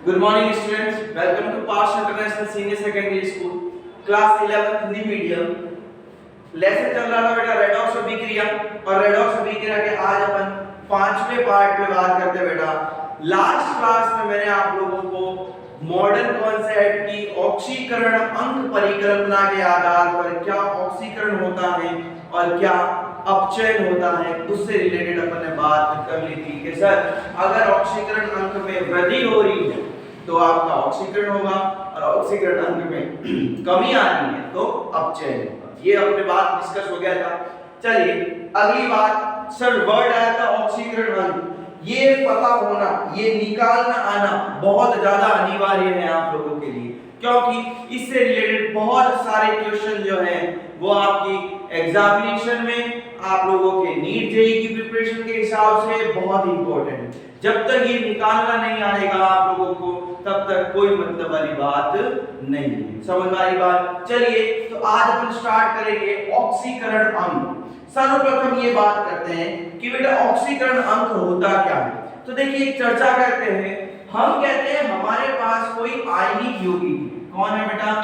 Good morning students. Welcome to Pass International Senior Secondary School, Class 11 Hindi medium. Lesson चल रहा था बेटा redox अभिक्रिया और रेडॉक्स अभिक्रिया के आज अपन पांचवें पार्ट में बात करते हैं बेटा। लास्ट क्लास में मैंने आप लोगों को मॉडर्न कॉन्सेप्ट की ऑक्सीकरण अंक परिकल्पना के आधार पर क्या ऑक्सीकरण होता है और क्या अपचयन होता है उससे रिलेटेड अपन ने बात कर ली थी कि सर अगर ऑक्सीकरण अंक में वृद्धि हो रही है तो आपका ऑक्सीकरण होगा और ऑक्सीकरण अंक में कमी आ रही है तो अपचयन होगा। ये अपने बात डिस्कस हो गया था। चलिए अगली बात, सर वर्ड आया था ऑक्सीकरण अंक, ये पता होना, ये निकालना आना बहुत ज्यादा अनिवार्य है आप लोगों के लिए, क्योंकि इससे रिलेटेड बहुत सारे क्वेश्चन जो हैं वो आपकी एग्जामिनेशन में आप लोगों के नीट जेईई की प्रिपरेशन के हिसाब से बहुत इंपॉर्टेंट है। जब तक ये निकालना नहीं आएगा आप लोगों को तब तक कोई मतलब वाली बात नहीं है। समझ वाली बात। चलिए तो आज अपन स्टार्ट करेंगे ऑक्सीकरण अंक। सर्वप्रथम ये बात करते हैं कि बेटा ऑक्सीकरण अंक होता क्या है। तो देखिए एक चर्चा करते हैं, हम कहते हैं हमारे पास कोई आयनिक यौगिक, कौन है बेटा?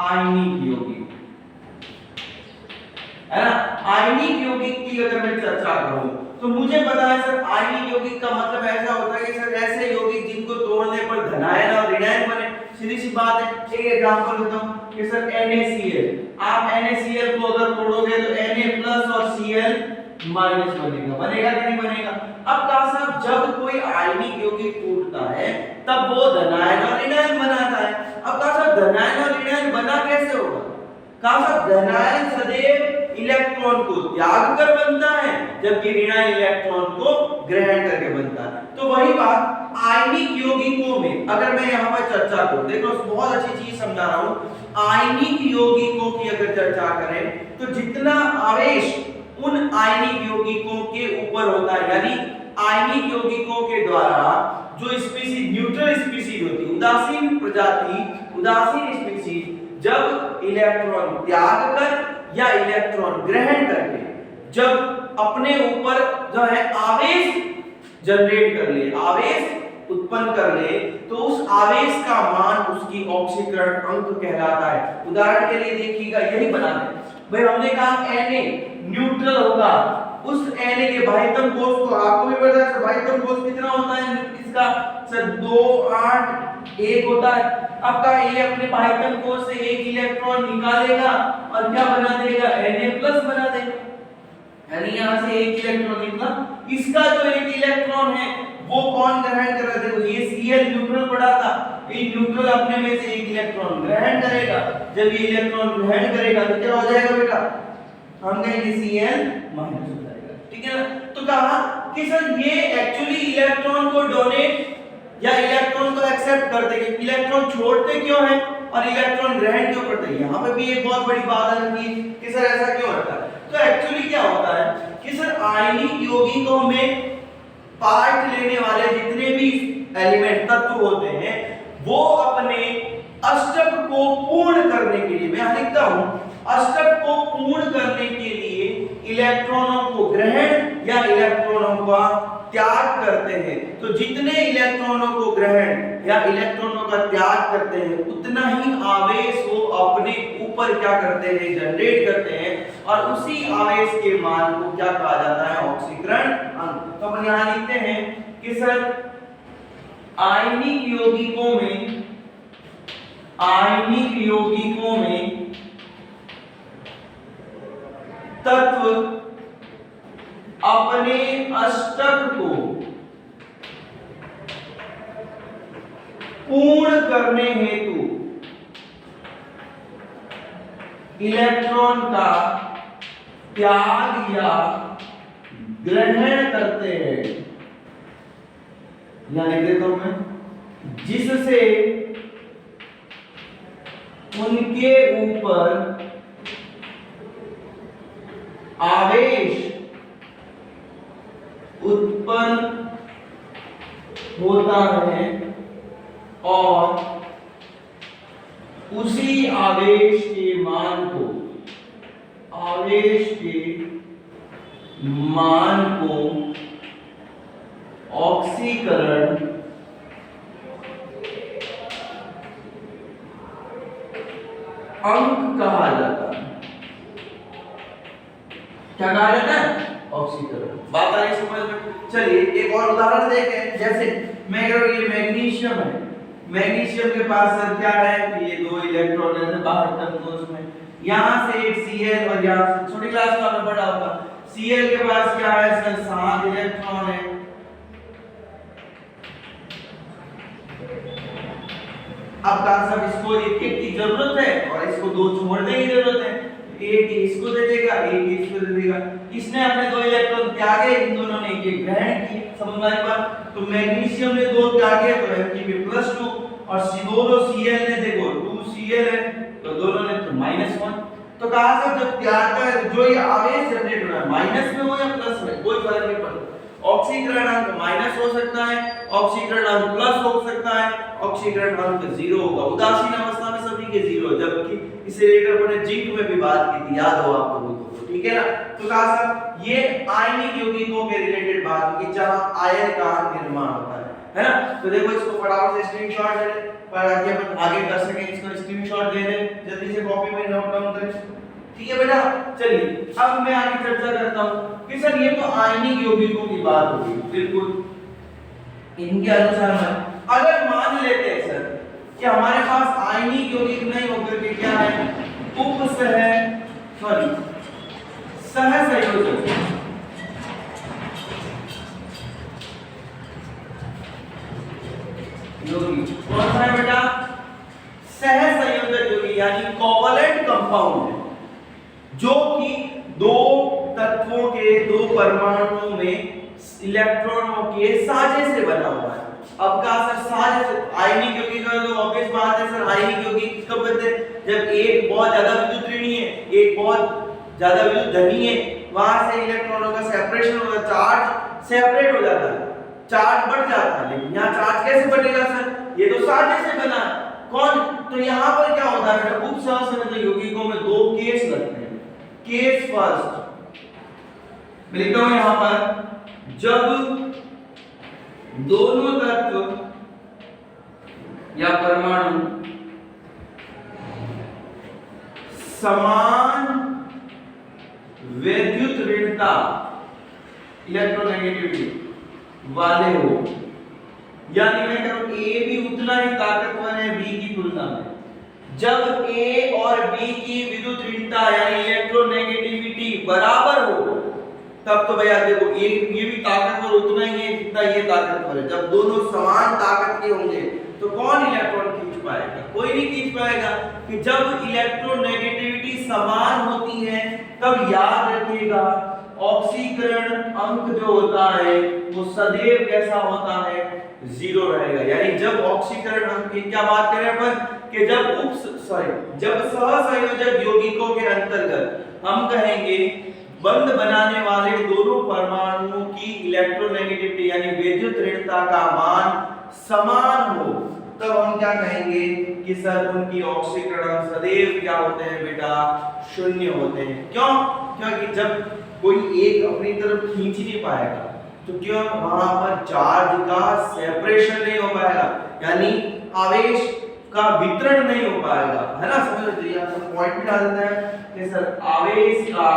आयनिक यौगिक है ना। आयनिक यौगिक की अगर मैं चर्चा करूं तो मुझे पता है सर आयनिक यौगिक का मतलब ऐसा होता है कि सर ऐसे यौगिक जिनको तोड़ने पर धनायन और ऋणायन बने। सीधी सी बात है, एक एग्जांपल देता हूं कि सर NaCl, आप NaCl को अगर तोड़ोगे तो Na+ और Cl- बनेगा, बनेगा कि नहीं बनेगा? अब कहा साहब जब कोई आयनिक यौगिक टूटता है तब वो धनायन और ऋणायन बनाता है। अब कहा साहब धनायन और ऋणायन बना कैसे होगा? कहा साहब धनायन सदैव इलेक्ट्रॉन को त्याग कर बनता है जबकि ऋणायन इलेक्ट्रॉन को ग्रहण करके बनता है। तो वही बात आयनिक यौगिकों में अगर मैं यहाँ पर चर्चा करूं, देखो बहुत अच्छी चीज समझा रहा हूं। आयनिक यौगिकों की अगर चर्चा करें तो जितना आवेश उन आयनिक यौगिकों के ऊपर होता है, यानी आयनिक यौगिकों के द्वारा जो स्पीशीज न्यूट्रल स्पीशीज होती है, उदासीन प्रजाति, उदासीन स्पीशीज जब इलेक्ट्रॉन त्याग कर या इलेक्ट्रॉन ग्रहण करके जब अपने ऊपर जो है आवेश जनरेट कर ले, आवेश उत्पन्न कर ले, तो उस आवेश का मान उसकी ऑक्सीकरण अंक कहलाता है। उदाहरण के लिए देखिएगा, यही बना दें भाई, हमने कहा Na न्यूट्रल होगा, उस Na के भाइतम कोष को आपको भी पता है भाइतम कोष कितना होता है इसका? सर 2 8 1 होता है। अब का ये अपने भाइतम कोष से एक इलेक्ट्रॉन निकालेगा और क्या बना देगा? Na+ बना देगा, यानी यहां से एक इलेक्ट्रॉन निकला। इसका जो एक इलेक्ट्रॉन है वो कौन ग्रहण कर रहा है? देखो ये Cl न्यूट्रल पड़ा था, ये न्यूट्रल अपने में से एक इलेक्ट्रॉन ग्रहण करेगा। जब ये इलेक्ट्रॉन ग्रहण करेगा तो क्या हो जाएगा बेटा? हम कहेंगे Cl- हो जाएगा, ठीक है ना। तो कहा कि सर ये एक्चुअली इलेक्ट्रॉन को डोनेट या इलेक्ट्रॉन को एक्सेप्ट करते हैं, इलेक्ट्रॉन छोड़ते क्यों है और इलेक्ट्रॉन ग्रहण क्यों करते हैं? यहाँ पे भी एक बहुत बड़ी बात आ जाती है कि सर ऐसा क्यों होता है। तो एक्चुअली क्या होता है कि सर आयनिक यौगिकों में पार्ट लेने वाले जितने भी एलिमेंट तत्व होते हैं वो अपने अष्टक को पूर्ण करने के लिए, मैं लिखता हूं, अष्टक को पूर्ण करने के लिए इलेक्ट्रॉनों को ग्रहण या इलेक्ट्रॉनों का त्याग करते हैं। तो जितने इलेक्ट्रॉनों को ग्रहण या इलेक्ट्रॉनों का त्याग करते हैं उतना ही आवेश वो अपने ऊपर क्या करते हैं? जनरेट करते हैं, और उसी आवेश के मान को क्या कहा जाता है? ऑक्सीकरण अंक। तो अपन यहां लिखते हैं कि सर आयनिक यौगिकों में, आयनिक यौगिकों में तत्व अपने अष्टक को पूर्ण करने हेतु इलेक्ट्रॉन का त्याग या ग्रहण करते हैं, यहां लिख देता हूं मैं, जिससे उनके ऊपर आवेश उत्पन्न होता है और उसी आवेश के मान को, आवेश के मान को ऑक्सीकरण अंक कहा जाता है। क्या कहा जाता है? ऑक्सीकरण। बात आ रही समझ में? चलिए एक और उदाहरण देखें। जैसे मैं कह रहा हूं ये मैग्नीशियम है, मैग्नीशियम के पास सर क्या है कि ये दो इलेक्ट्रॉन है बाहर तक दो उसमें, यहां से एक Cl और यहां से, छोटी क्लास में आपने पढ़ा होगा, Cl के पास क्या है सर 7 इलेक्ट्रॉन है। अब कहा सब इसको एक एक की जरूरत है और इसको दो छोड़ने की जरूरत है, एक इसको दे देगा एक इसको दे देगा। इसने अपने दो इलेक्ट्रॉन त्यागे, इन दोनों ने एक ग्रहण किए। समझ में आई बात? तो मैग्नीशियम ने दो त्यागे तो Mg+2 और दोनों Cl ने देखो 2Cl है तो दोनों ने तो -1। तो कहा सब जब त्याग का जो ये आवेश जनरेट हो रहा है माइनस में हो या प्लस में कोई फर्क नहीं पड़ता। ऑक्सीकरण अंक माइनस हो सकता है, ऑक्सीकरण अंक प्लस हो सकता है, ऑक्सीकरण अंक 0 होगा। उदासीन अवस्था में सभी के 0, जबकि इसे लेकर अपने जिंक में भी बात की थी, याद हो आप लोगों को, ठीक है ना? तो कहा सब ये आयनिक यौगिकों के रिलेटेड बात होगी जहां आयन का निर्माण होता है ना? तो देखो इसको फटाफट से स्क्रीनशॉट ले ले ताकि अपन आगे कर सकें। इसको स्क्रीनशॉट ले ले, जल्दी से कॉपी में नोट डाउन करें, ठीक है बेटा? चलिए अब मैं आगे चर्चा करता हूं कि सर ये तो आयनिक यौगिकों की बात होगी, बिल्कुल इनके अनुसार में अगर मान लेते हैं सर कि हमारे पास आयनिक यौगिक नहीं होकर के क्या है सहसंयोजक, यौगिक कौन सा है बेटा? सहसंयोजक यौगिक यानी कोवलेंट कंपाउंड है जो कि दो तत्वों के दो परमाणुओं में इलेक्ट्रॉनों के साझे से बना हुआ है। अब का सर साझे से आयनिक यौगिक का तो ऑब्वियस बात है सर, आयनिक यौगिक कब बनते हैं? जब एक बहुत ज्यादा विद्युत ऋणी है, एक बहुत ज्यादा विद्युत धनी है, वहां से इलेक्ट्रॉनों का सेपरेशन होता है, चार्ज सेपरेट हो जाता है, चार्ज बढ़ जाता है। लेकिन यहाँ चार्ज कैसे बढ़ेगा सर? ये तो साझे से बना है। कौन? तो यहाँ पर क्या होता है? उपसहसंयोजक यौगिकों में दो केस लगते हैं। केस फर्स्ट मैं लिखता हूं यहां पर, जब दोनों तत्व या परमाणु समान विद्युत ऋणता इलेक्ट्रोनेगेटिविटी वाले हो, यानी मैं कह रहा हूं ए भी उतना ही ताकतवर है बी की तुलना में। जब ए और बी की विद्युत ऋणता यानी इलेक्ट्रोनेगेटिविटी बराबर हो तब तो भैया देखो ये भी ताकतवर उतना ही है जितना ये ताकतवर है। जब दोनों समान ताकत के होंगे तो कौन इलेक्ट्रॉन खींच पाएगा? कोई नहीं खींच पाएगा। कि जब इलेक्ट्रोनेगेटिविटी समान होती है तब याद रखिएगा ऑक्सीकरण अंक जो होता है वो सदैव कैसा होता है? 0 रहेगा। यानी जब ऑक्सीकरण अंक की क्या बात करें अपन कि जब सहसंयोजक यौगिकों के अंतर्गत हम कहेंगे बंध बनाने वाले दोनों परमाणुओं की इलेक्ट्रोनेगेटिविटी यानी विद्युत ऋणता का मान समान हो तब हम क्या कहेंगे कि सर उनकी ऑक्सीकरण सदैव क्या होते हैं बेटा? 0 होते हैं। क्यों? क्योंकि जब कोई एक अपनी तरफ खींच नहीं पाएगा तो क्यों वहां पर चार्ज का सेपरेशन नहीं हो पाएगा, यानी आवेश का वितरण नहीं हो पाएगा, है ना? समझ लीजिए, आप सब पॉइंट भी डाल देते हैं कि सर आवेश का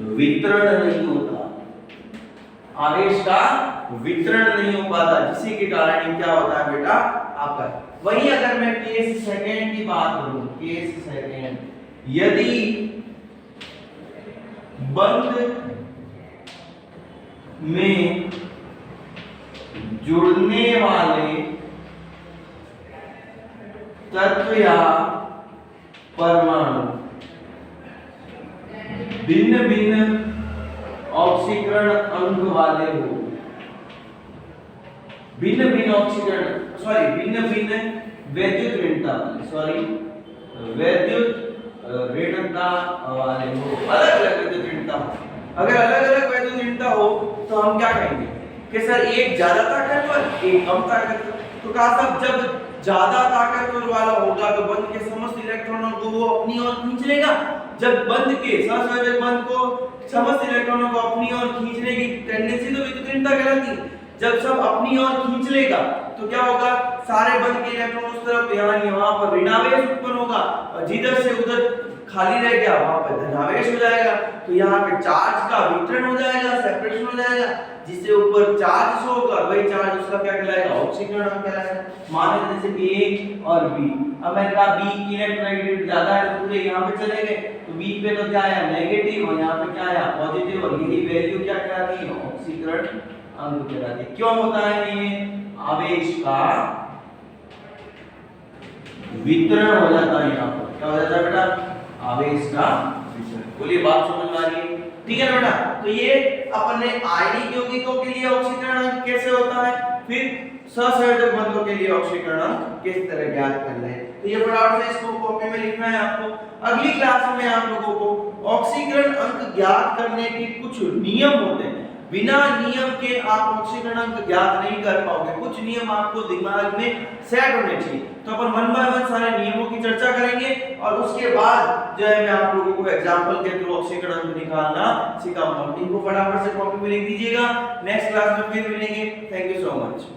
वितरण नहीं होता, आवेश का वितरण नहीं हो पाता, जिसी के कारण क्या होता है बेटा आपका। वही अगर मैं केस सेकंड की बात करूं, केस सेकंड, यदि बंध में जुड़ने वाले तत्व या परमाणु भिन्न भिन्न ऑक्सीकरण अंक वाले हो, भिन्न भिन्न ऑक्सीकरण भिन्न भिन्न वैद्युत ऋणता वाले वैद्युत ऋणता वाले हो, अलग अलग वैद्युत ऋणता हो। अगर अलग अलग वैद्युत ऋणता हो तो हम क्या कहेंगे कि सर एक ज्यादा ताकतवर एक कम ताकतवर। तो कहा साहब जब ज्यादा ताकतवर वाला होगा तो बंध के समस्त इलेक्ट्रॉनों को वो अपनी ओर खींच लेगा। जब बंध के सहसंयोजक बंध को समस्त इलेक्ट्रॉनों को अपनी ओर खींचने की टेंडेंसी तो विद्युत ऋणता कहलाती है। जब सब अपनी ओर खींच लेगा तो क्या होगा, सारे बंद के इलेक्ट्रॉन उस तरफ, यहाँ पर ऋणावेश उत्पन्न होगा, और जिधर से उधर खाली रह गया वहां पर धनावेश हो जाएगा। तो यहाँ पे चार्ज का वितरण हो जाएगा, सेपरेशन हो जाएगा, जिससे ऊपर चार्ज होगा वही चार्ज उसका क्या कहलाएगा, ऑक्सीकरण कहलाएगा। मान लेते जैसे A और B, अब मैंने कहा B की इलेक्ट्रोनेगेटिविटी ज्यादा है तो पूरे यहाँ पे चले गए, तो B पे तो क्या आया नेगेटिव और यहाँ पे क्या आया पॉजिटिव, और यही वैल्यू क्या कहलाती है, ऑक्सीकरण अंक कहलाती है। क्यों होता है ये, आवेश का वितरण हो जाता है, यहाँ पर क्या हो जाता है बेटा, आवेश का वितरण। बोलिए बात समझ में आ रही है, ठीक है ना बेटा। तो ये अपन ने आयनिक यौगिकों के लिए ऑक्सीकरण अंक कैसे होता है, फिर सहसंयोजक बंधों के लिए ऑक्सीकरण अंक किस तरह ज्ञात करना है, तो ये फटाफट से इसको कॉपी में लिखना है आपको। अगली क्लास में आप लोगों को ऑक्सीकरण अंक ज्ञात करने के कुछ नियम होते हैं, बिना नियम के आप ऑक्सीकरण अंक ज्ञात नहीं कर पाओगे, कुछ नियम आपको दिमाग में सेट होने चाहिए। तो अपन वन बाय वन सारे नियमों की चर्चा करेंगे और उसके बाद जो है मैं आप लोगों को एग्जांपल के थ्रू ऑक्सीकरण अंक निकालना सिखाऊंगा। इनको फटाफट से कॉपी में लिख दीजिएगा, नेक्स्ट क्लास में फिर मिलेंगे। Thank you so much.